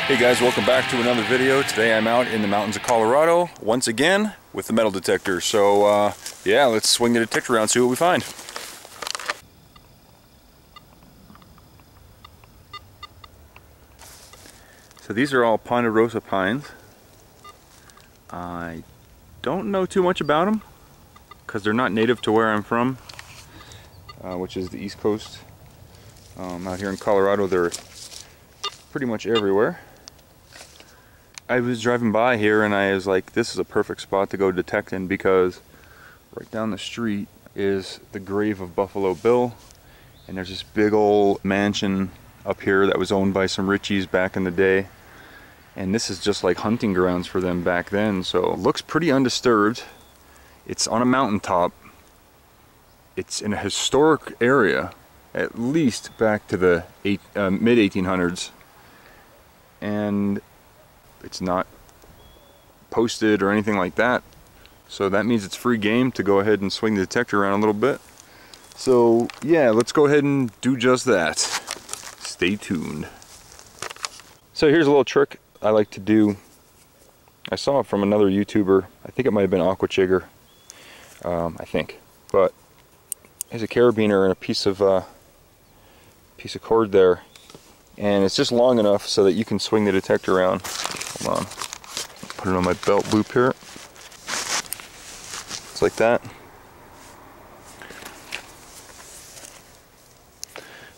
Hey guys, welcome back to another video. Today I'm out in the mountains of Colorado once again with the metal detector. So yeah, let's swing the detector around and see what we find. So these are all ponderosa pines. I don't know too much about them because they're not native to where I'm from, which is the East Coast. Out here in Colorado they're pretty much everywhere. I was driving by here and I was like, this is a perfect spot to go detect in because right down the street is the grave of Buffalo Bill, and there's this big old mansion up here that was owned by some Richies back in the day, and this is just like hunting grounds for them back then. So it looks pretty undisturbed. It's on a mountaintop. It's in a historic area, at least back to the mid-1800s, and it's not posted or anything like that, so that means it's free game to go ahead and swing the detector around a little bit. So yeah, let's go ahead and do just that. Stay tuned. So here's a little trick I like to do. I saw it from another YouTuber. I think it might have been Aquachigger, I think. But there's a carabiner and a piece of cord there, and it's just long enough so that you can swing the detector around. Hold on, put it on my belt loop here. It's like that.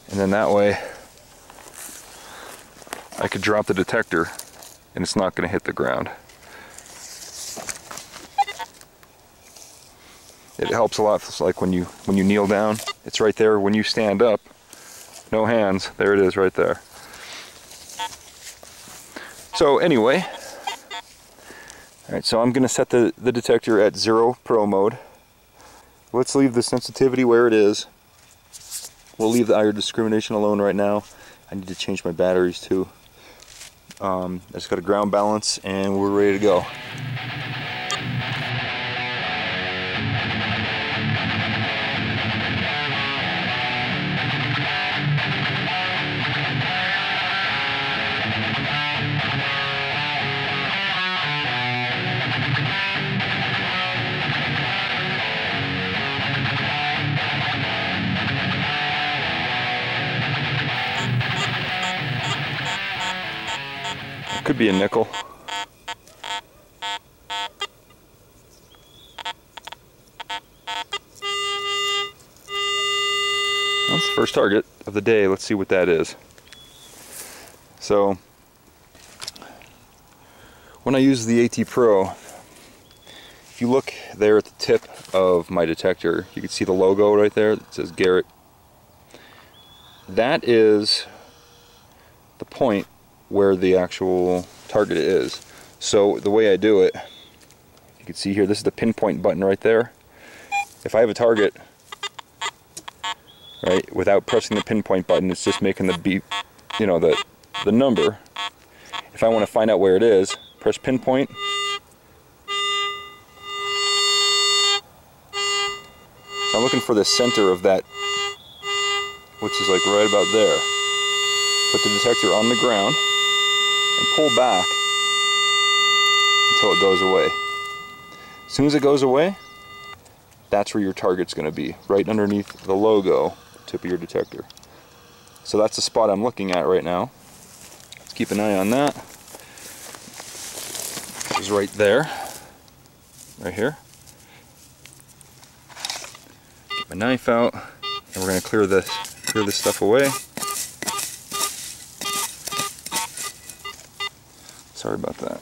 And then that way I could drop the detector and it's not going to hit the ground. It helps a lot. It's like when you kneel down, it's right there. When you stand up, no hands, there it is right there. So anyway, alright, so I'm going to set the detector at 0 Pro mode. Let's leave the sensitivity where it is. We'll leave the eye discrimination alone right now. I need to change my batteries too. I just got a ground balance and we're ready to go. Could be a nickel. That's the first target of the day. Let's see what that is. So when I use the AT Pro, if you look there at the tip of my detector, you can see the logo right there that says Garrett. That is the point where the actual target is. So the way I do it, you can see here, this is the pinpoint button right there. If I have a target, right, without pressing the pinpoint button, it's just making the beep, you know, the number. If I want to find out where it is, press pinpoint. So I'm looking for the center of that, which is like right about there. Put the detector on the ground and pull back until it goes away. As soon as it goes away, that's where your target's going to be, right underneath the logo, tip of your detector. So that's the spot I'm looking at right now. Let's keep an eye on that. It's right there, right here. Get my knife out, and we're going to clear this stuff away. Sorry about that.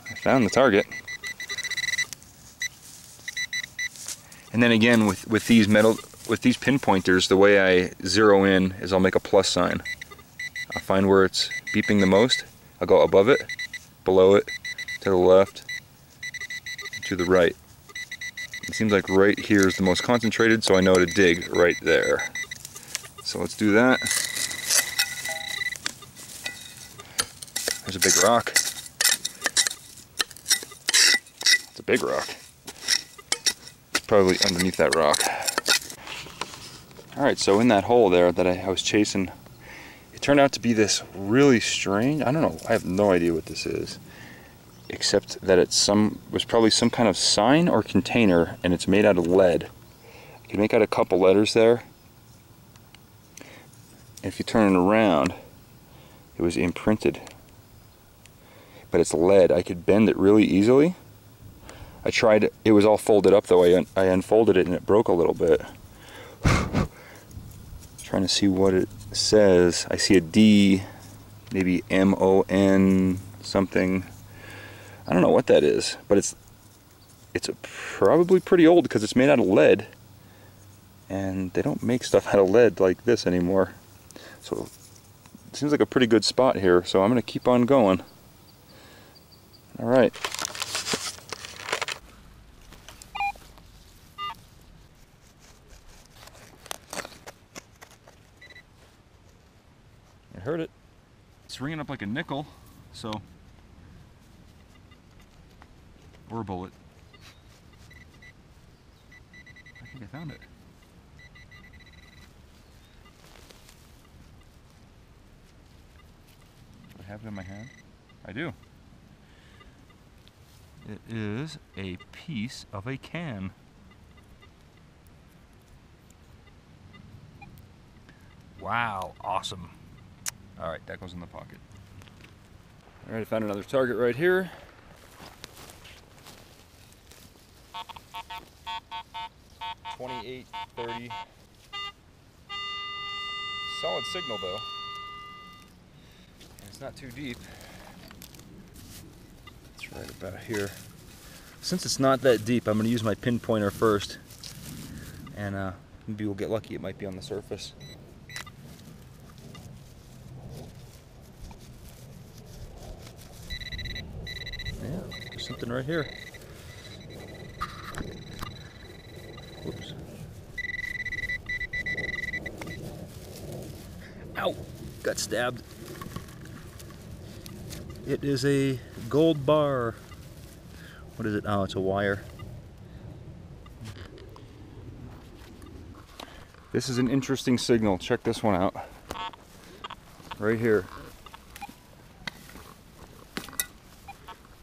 I found the target. And then again with these pinpointers, the way I zero in is I'll make a plus sign. I'll find where it's beeping the most. I'll go above it, below it, to the left, to the right. It seems like right here is the most concentrated, so I know to dig right there. So let's do that. There's a big rock. It's a big rock. It's probably underneath that rock. Alright, so in that hole there that I was chasing, it turned out to be this really strange, I don't know, I have no idea what this is. Except that was probably some kind of sign or container, and it's made out of lead. You can make out a couple letters there. If you turn it around, it was imprinted. But it's lead. I could bend it really easily. I tried, it was all folded up though. I unfolded it and it broke a little bit. Trying to see what it says. I see a D, maybe M-O-N something. I don't know what that is, but it's probably pretty old because it's made out of lead, and they don't make stuff out of lead like this anymore. So it seems like a pretty good spot here, so I'm going to keep on going. All right. I heard it. It's ringing up like a nickel, so. Or a bullet. I think I found it. Do I have it in my hand? I do. It is a piece of a can. Wow, awesome. Alright, that goes in the pocket. Alright, I found another target right here. $28.30. Solid signal though. And it's not too deep. It's right about here. Since it's not that deep, I'm going to use my pinpointer first. And maybe we'll get lucky, it might be on the surface. Yeah, there's something right here. Whoops. Ow! Got stabbed. It is a gold bar. What is it? Oh, it's a wire. This is an interesting signal. Check this one out. Right here.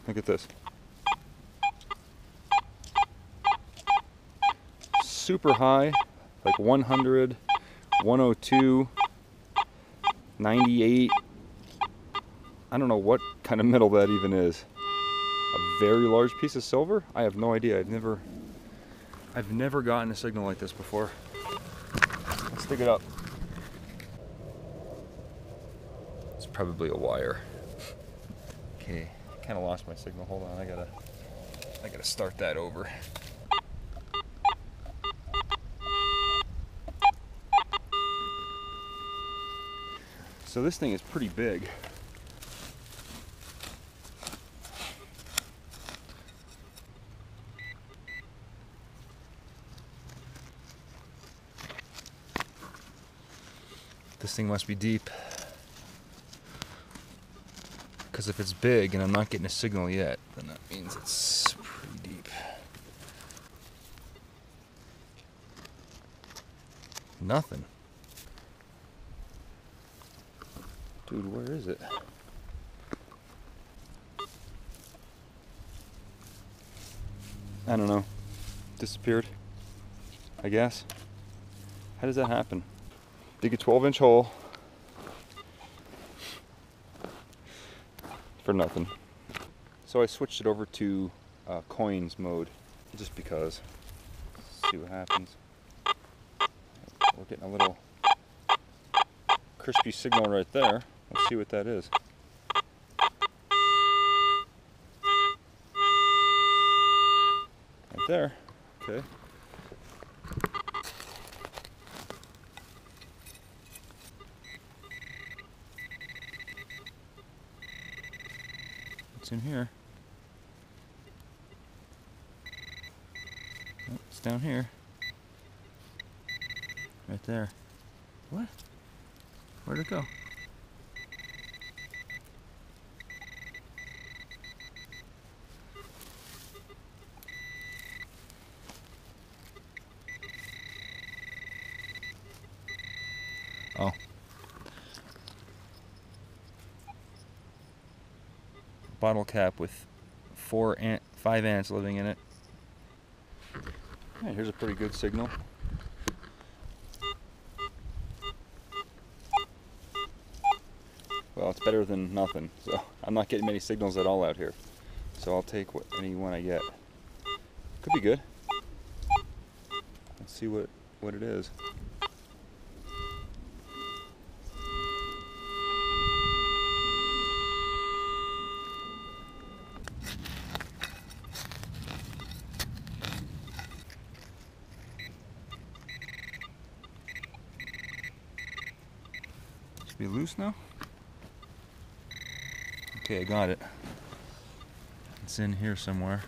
Look at this. Super high, like 100, 102, 98. I don't know what kind of metal that even is. A very large piece of silver? I have no idea. I've never gotten a signal like this before. Let's dig it up. It's probably a wire. Okay, kind of lost my signal. Hold on, I gotta start that over. So this thing is pretty big. This thing must be deep. Because if it's big and I'm not getting a signal yet, then that means it's pretty deep. Nothing. Dude, where is it? I don't know. Disappeared, I guess. How does that happen? Dig a 12-inch hole for nothing. So I switched it over to coins mode, just because. Let's see what happens. We're getting a little crispy signal right there. Let's see what that is. Right there. Okay. What's in here? Oh, down here. Right there. What? Where'd it go? Oh. Bottle cap with 5 ants living in it. Yeah, here's a pretty good signal. Well, it's better than nothing, so I'm not getting many signals at all out here. So I'll take any one I get. Could be good. Let's see what it is. Should be loose now. Okay, I got it. It's in here somewhere.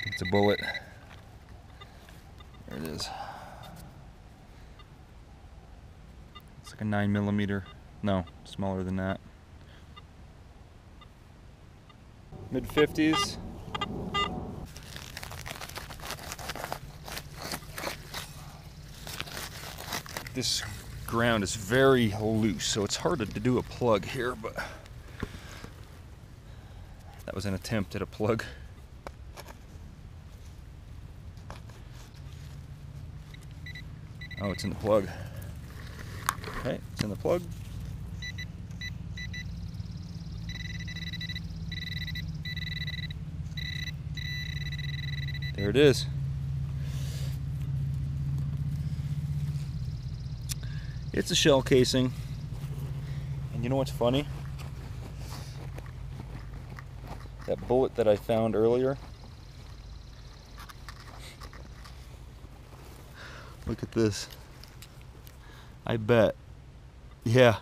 It's a bullet. There it is. It's like a 9mm. No, smaller than that. Mid-50s. This ground is very loose, so it's hard to do a plug here, but that was an attempt at a plug. Oh, it's in the plug. Okay, it's in the plug. There it is. It's a shell casing. And you know what's funny? That bullet that I found earlier. Look at this. I bet. Yeah.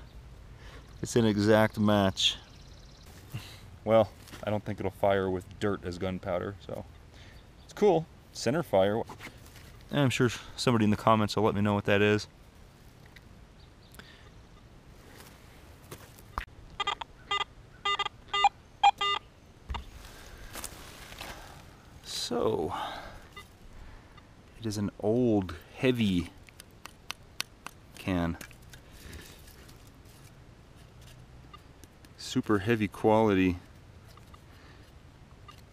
It's an exact match. Well, I don't think it'll fire with dirt as gunpowder, so it's cool. Center fire. And I'm sure somebody in the comments will let me know what that is. So, it is an old, heavy can. Super heavy quality.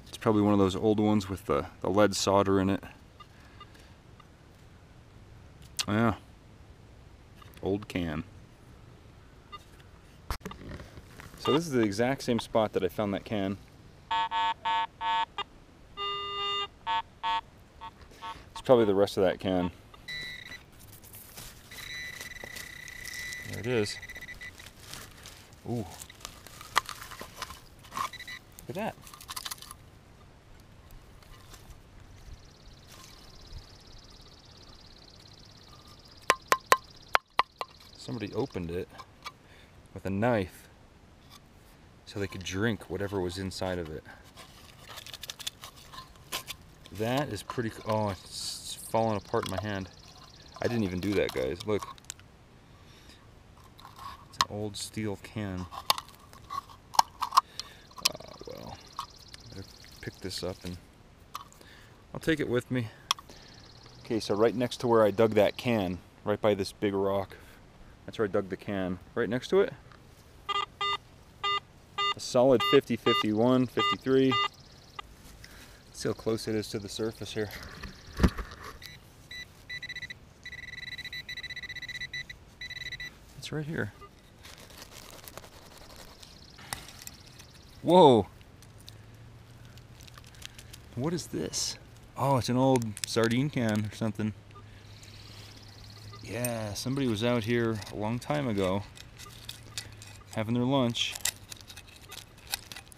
It's probably one of those old ones with the lead solder in it. Yeah. Old can. So this is the exact same spot that I found that can. It's probably the rest of that can. There it is. Ooh. Look at that. Somebody opened it with a knife so they could drink whatever was inside of it. That is pretty cool. Oh, it's falling apart in my hand. I didn't even do that, guys. Look. It's an old steel can. Well, better pick this up and I'll take it with me. Okay, so right next to where I dug that can, right by this big rock, that's where I dug the can. Right next to it, a solid 50, 51, 53. Let's see how close it is to the surface here. It's right here. Whoa! What is this? Oh, it's an old sardine can or something. Yeah, somebody was out here a long time ago having their lunch.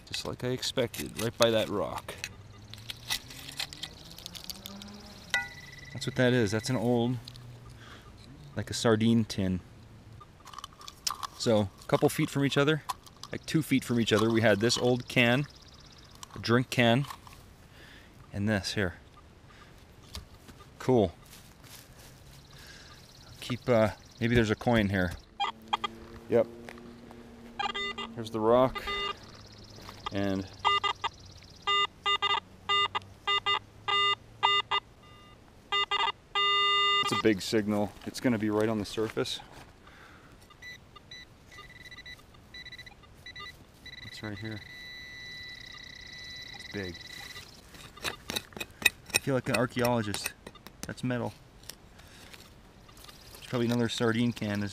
Just like I expected, right by that rock. That's what that is. That's an old, like a sardine tin. So a couple feet from each other, like 2 feet from each other, we had this old can, a drink can, and this here. Cool. Keep, maybe there's a coin here. Yep. Here's the rock, and it's a big signal. It's going to be right on the surface. It's right here. It's big. I feel like an archaeologist. That's metal. There's probably another sardine can.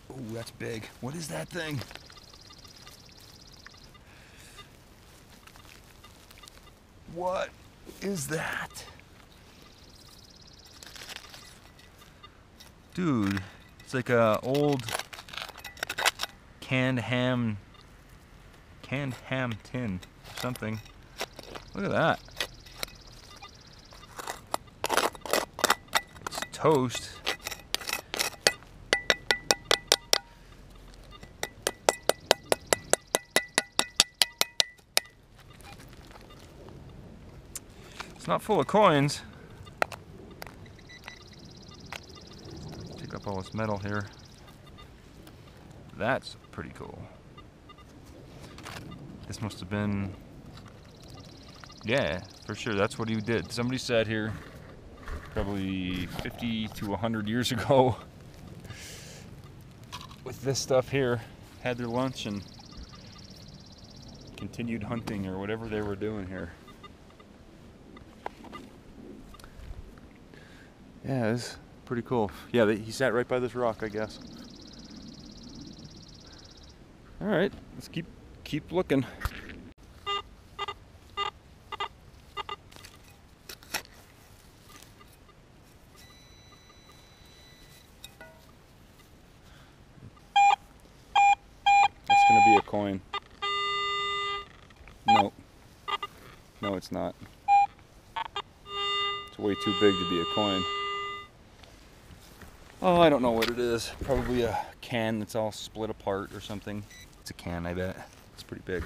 Oh, that's big. What is that thing? What is that? Dude, it's like a old canned ham tin or something. Look at that. It's toast. It's not full of coins. Pick up all this metal here. That's pretty cool. This must have been, yeah, for sure, that's what he did. Somebody sat here probably 50 to 100 years ago with this stuff here, had their lunch and continued hunting or whatever they were doing here. Yeah, it's pretty cool. Yeah, he sat right by this rock, I guess. All right, let's keep looking. That's gonna be a coin. No. No, it's not. It's way too big to be a coin. Oh, I don't know what it is. Probably a can that's all split apart or something. It's a can, I bet. It's pretty big.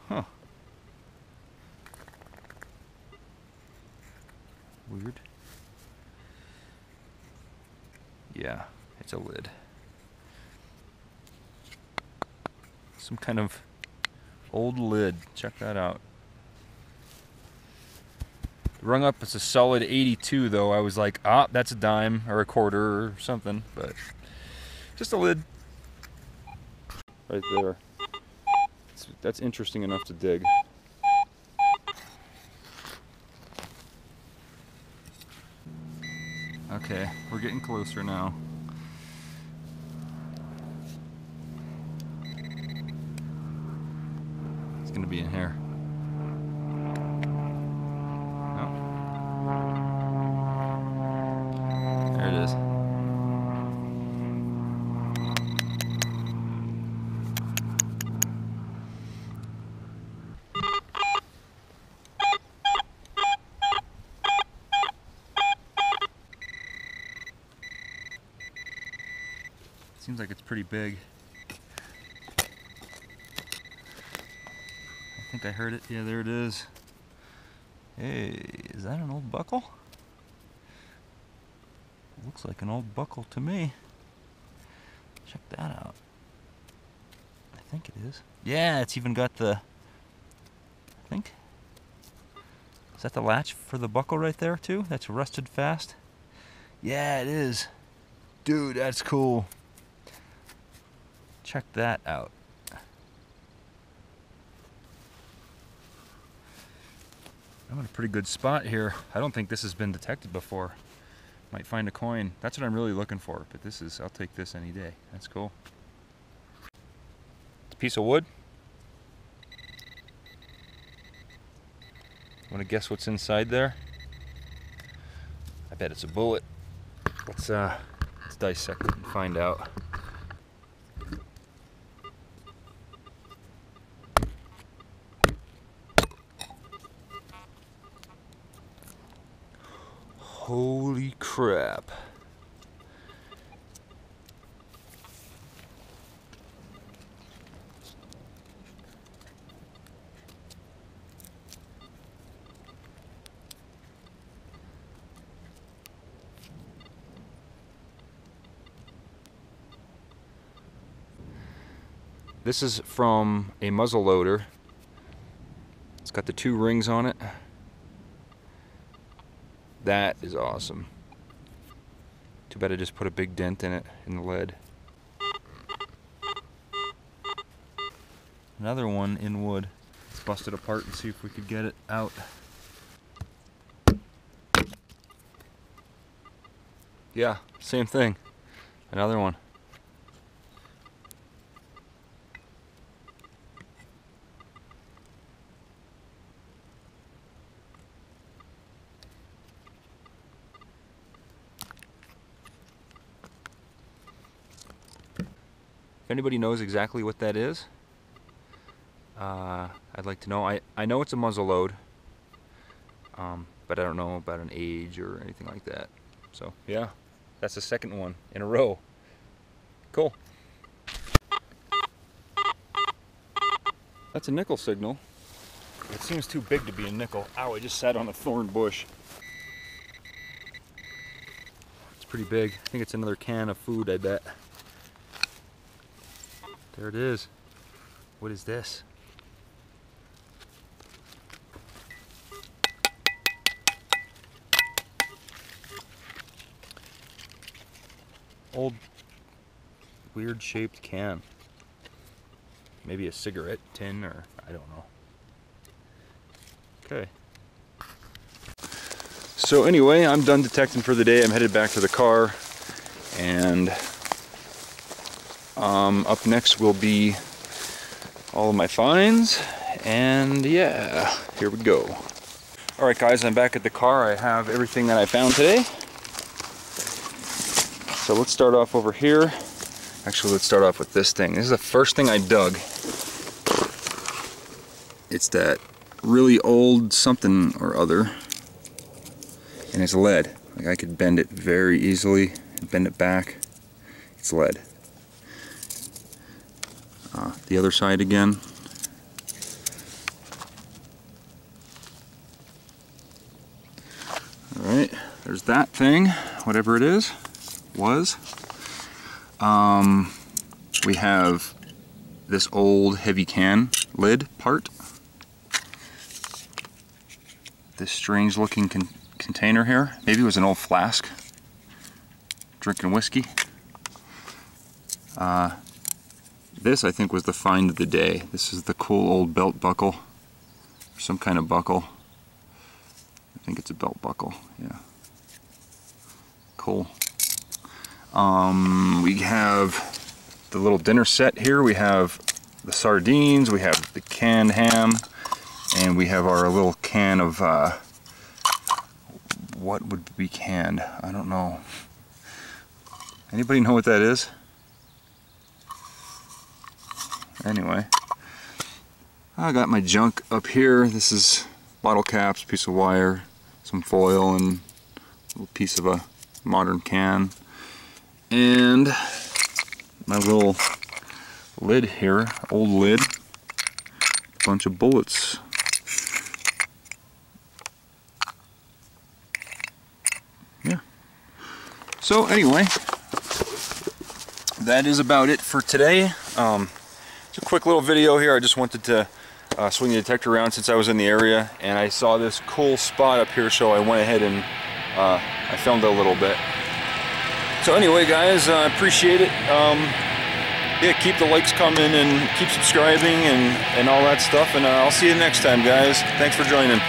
Huh. Weird. Yeah, it's a lid. Some kind of old lid. Check that out. Rung up, it's a solid 82 though. I was like, ah, that's a dime or a quarter or something, but just a lid. Right there. That's interesting enough to dig. Okay, we're getting closer now. It's gonna be in here. There it is. Seems like it's pretty big. I think I heard it. Yeah, there it is. Hey, is that an old buckle? Looks like an old buckle to me. Check that out. I think it is. Yeah, it's even got the, I think. Is that the latch for the buckle right there too? That's rusted fast. Yeah, it is. Dude, that's cool. Check that out. I'm in a pretty good spot here. I don't think this has been detected before. Might find a coin. That's what I'm really looking for, but this is, I'll take this any day. That's cool. It's a piece of wood. Want to guess what's inside there? I bet it's a bullet. Let's dissect it and find out. Holy crap. This is from a muzzle loader. It's got the 2 rings on it. That is awesome. Too bad I just put a big dent in it, in the lead. Another one in wood. Let's bust it apart and see if we could get it out. Yeah, same thing. Another one. If anybody knows exactly what that is, I'd like to know. I know it's a muzzle load, but I don't know about an age or anything like that. So yeah, that's the second one in a row. Cool. That's a nickel signal. It seems too big to be a nickel. Ow, I just sat on a thorn bush. It's pretty big. I think it's another can of food, I bet. There it is. What is this? Old weird shaped can. Maybe a cigarette tin, or I don't know. Okay. So anyway, I'm done detecting for the day. I'm headed back to the car, and up next will be all of my finds, and yeah, here we go. Alright guys, I'm back at the car. I have everything that I found today. So let's start off over here. Actually, let's start off with this thing. This is the first thing I dug. It's that really old something or other, and it's lead. Like, I could bend it very easily and bend it back. It's lead. The other side again. Alright, there's that thing, whatever it is, was. We have this old heavy can lid part. This strange looking container here. Maybe it was an old flask. Drinking whiskey. This, I think, was the find of the day. This is the cool old belt buckle. Or some kind of buckle. I think it's a belt buckle, yeah. Cool. We have the little dinner set here. We have the sardines, we have the canned ham, and we have our little can of, what would be canned? I don't know. Anybody know what that is? Anyway, I got my junk up here. This is bottle caps, piece of wire, some foil, and a little piece of a modern can. And my little lid here, old lid, a bunch of bullets. Yeah. So anyway, that is about it for today. It's a quick little video here. I just wanted to swing the detector around since I was in the area, and I saw this cool spot up here, so I went ahead and I filmed it a little bit. So anyway guys, I appreciate it. Yeah, keep the likes coming and keep subscribing and all that stuff, and I'll see you next time guys. Thanks for joining.